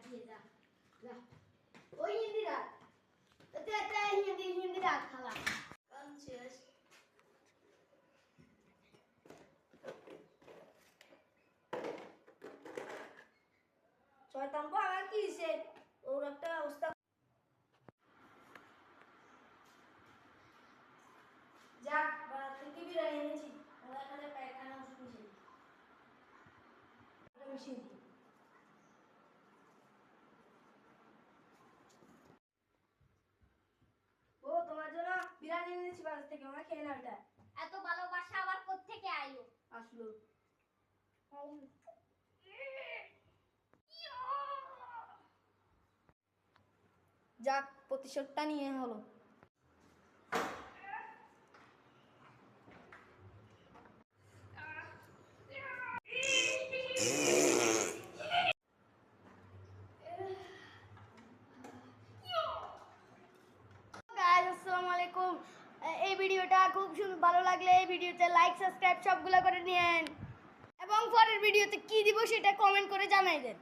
দিয়ে যা যা ওই হিন্দি রাখ হিন্দি রাখ খালা কনসিয়াস শয়তান কো আমার কি হইছে ওর একটা অবস্থা যাক বা থেকে বিরিয়ানি এনেছি ওরা এখানে পায়খানা ওষুধ মিশিয়ে দিই ও তোমার জন্য বিরিয়ানি এনেছি বাজার থেকে আমার খেয়ে নাও এটা এত ভালোবাসা আবার কোত্থেকে আইলো আসলো যাক প্রতিশোধটা নিয়ে হলো আসসালামু আলাইকুম এই ভিডিওটা খুব ভালো লাগলে এই ভিডিওতে লাইক সাবস্ক্রাইব সবগুলো করে নিয়েন এবং পরের ভিডিওতে কি দিব সেটা কমেন্ট করে জানাই দেন।